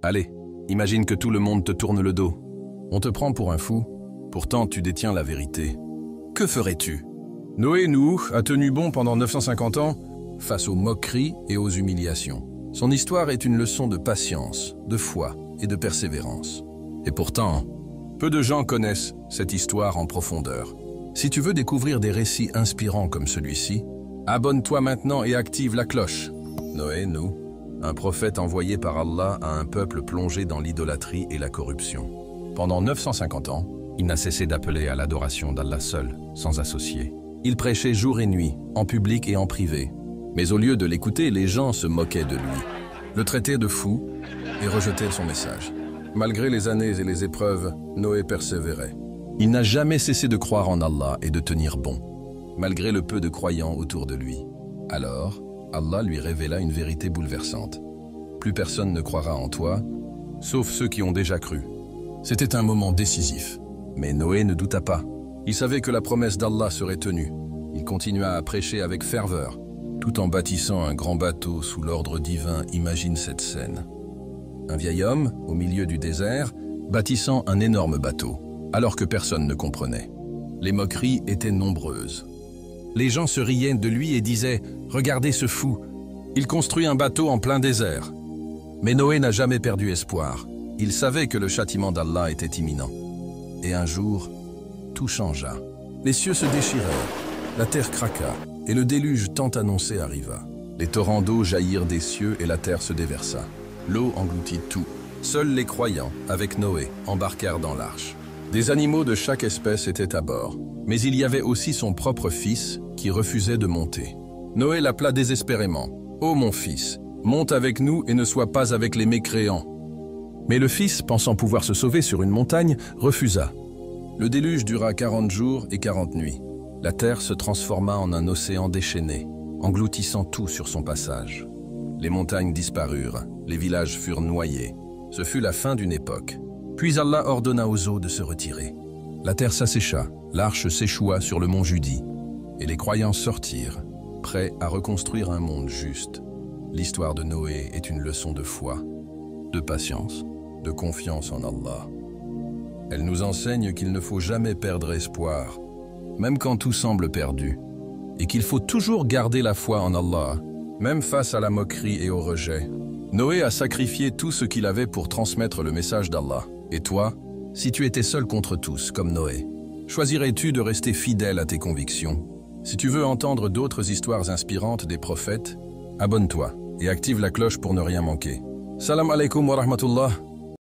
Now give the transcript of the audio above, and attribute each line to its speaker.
Speaker 1: Allez, imagine que tout le monde te tourne le dos. On te prend pour un fou, pourtant tu détiens la vérité. Que ferais-tu? Noé Nuh a tenu bon pendant 950 ans face aux moqueries et aux humiliations. Son histoire est une leçon de patience, de foi et de persévérance. Et pourtant, peu de gens connaissent cette histoire en profondeur. Si tu veux découvrir des récits inspirants comme celui-ci, abonne-toi maintenant et active la cloche. Noé Nuh, un prophète envoyé par Allah à un peuple plongé dans l'idolâtrie et la corruption. Pendant 950 ans, il n'a cessé d'appeler à l'adoration d'Allah seul, sans associé. Il prêchait jour et nuit, en public et en privé. Mais au lieu de l'écouter, les gens se moquaient de lui, le traitaient de fou et rejetaient son message. Malgré les années et les épreuves, Noé persévérait. Il n'a jamais cessé de croire en Allah et de tenir bon, malgré le peu de croyants autour de lui. Alors, Allah lui révéla une vérité bouleversante. Plus personne ne croira en toi, sauf ceux qui ont déjà cru. C'était un moment décisif, mais Noé ne douta pas. Il savait que la promesse d'Allah serait tenue. Il continua à prêcher avec ferveur, tout en bâtissant un grand bateau sous l'ordre divin. Imagine cette scène. Un vieil homme, au milieu du désert, bâtissant un énorme bateau, alors que personne ne comprenait. Les moqueries étaient nombreuses. Les gens se riaient de lui et disaient « Regardez ce fou, il construit un bateau en plein désert ». Mais Noé n'a jamais perdu espoir. Il savait que le châtiment d'Allah était imminent. Et un jour, tout changea. Les cieux se déchirèrent, la terre craqua, et le déluge tant annoncé arriva. Les torrents d'eau jaillirent des cieux et la terre se déversa. L'eau engloutit tout. Seuls les croyants, avec Noé, embarquèrent dans l'arche. Des animaux de chaque espèce étaient à bord, mais il y avait aussi son propre fils qui refusait de monter. Noé l'appela désespérément. « Ô mon fils, monte avec nous et ne sois pas avec les mécréants. » Mais le fils, pensant pouvoir se sauver sur une montagne, refusa. Le déluge dura 40 jours et 40 nuits. La terre se transforma en un océan déchaîné, engloutissant tout sur son passage. Les montagnes disparurent, les villages furent noyés. Ce fut la fin d'une époque. Puis Allah ordonna aux eaux de se retirer. La terre s'assécha, l'arche s'échoua sur le mont Judi, et les croyants sortirent, prêts à reconstruire un monde juste. L'histoire de Noé est une leçon de foi, de patience, de confiance en Allah. Elle nous enseigne qu'il ne faut jamais perdre espoir, même quand tout semble perdu, et qu'il faut toujours garder la foi en Allah, même face à la moquerie et au rejet. Noé a sacrifié tout ce qu'il avait pour transmettre le message d'Allah. Et toi, si tu étais seul contre tous, comme Noé, choisirais-tu de rester fidèle à tes convictions? Si tu veux entendre d'autres histoires inspirantes des prophètes, abonne-toi et active la cloche pour ne rien manquer. Salam alaikum wa rahmatullah.